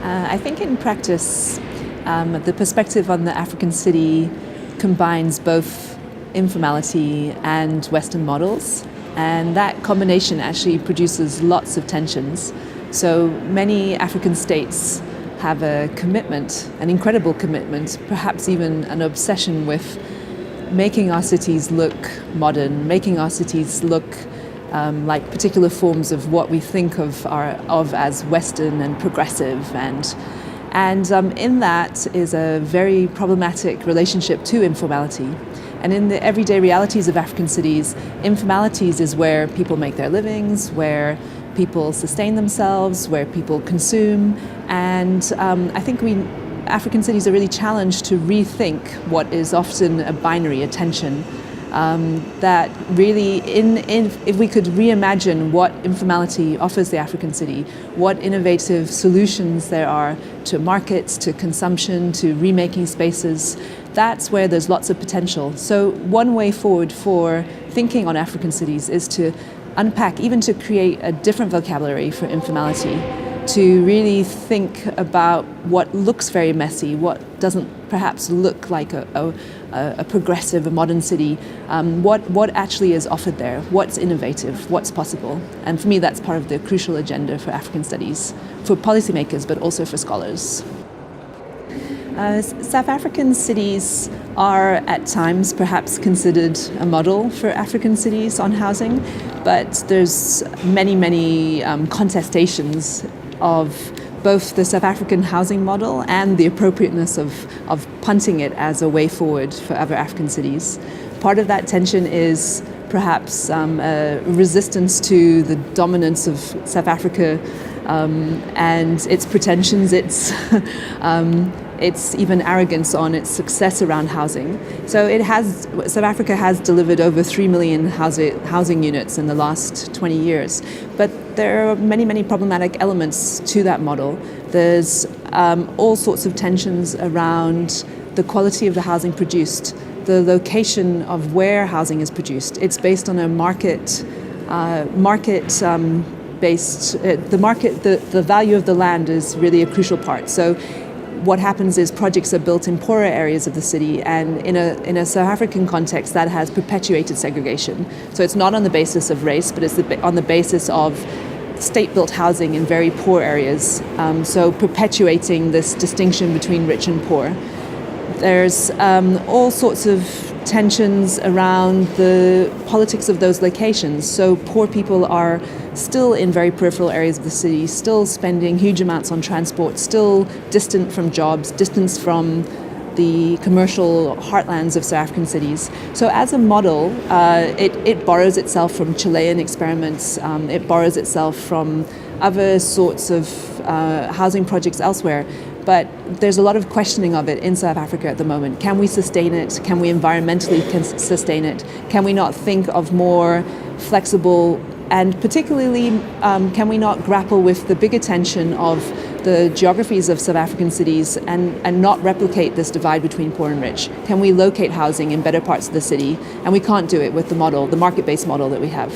I think in practice, the perspective on the African city combines both informality and Western models, and that combination actually produces lots of tensions. So many African states have a commitment, an incredible commitment, perhaps even an obsession with making our cities look modern, making our cities look like particular forms of what we think of as Western and progressive, and in that is a very problematic relationship to informality. And in the everyday realities of African cities, informalities is where people make their livings, where people sustain themselves, where people consume, and I think African cities are really challenged to rethink what is often a binary, a tension. That really, if we could reimagine what informality offers the African city, what innovative solutions there are to markets, to consumption, to remaking spaces, that's where there's lots of potential. So one way forward for thinking on African cities is to unpack, even to create a different vocabulary for informality, to really think about what looks very messy, what doesn't perhaps look like a progressive, a modern city, what actually is offered there, what's innovative, what's possible. And for me, that's part of the crucial agenda for African studies, for policymakers, but also for scholars. South African cities are at times perhaps considered a model for African cities on housing, but there's many contestations of both the South African housing model and the appropriateness of punting it as a way forward for other African cities. Part of that tension is perhaps a resistance to the dominance of South Africa and its pretensions, its even arrogance on its success around housing. So South Africa has delivered over 3 million housing units in the last 20 years. But there are many problematic elements to that model. There's all sorts of tensions around the quality of the housing produced, the location of where housing is produced. It's based on a based, the value of the land is really a crucial part. So what happens is projects are built in poorer areas of the city, and in a South African context that has perpetuated segregation. So it's not on the basis of race, but it's on the basis of state-built housing in very poor areas, so perpetuating this distinction between rich and poor. There's all sorts of tensions around the politics of those locations. So poor people are still in very peripheral areas of the city, still spending huge amounts on transport, still distant from jobs, distant from the commercial heartlands of South African cities. So as a model, it borrows itself from Chilean experiments, it borrows itself from other sorts of housing projects elsewhere. But there's a lot of questioning of it in South Africa at the moment. Can we sustain it? Can we environmentally sustain it? Can we not think of more flexible, and particularly can we not grapple with the bigger tension of the geographies of South African cities and not replicate this divide between poor and rich? Can we locate housing in better parts of the city? And we can't do it with the market-based model that we have.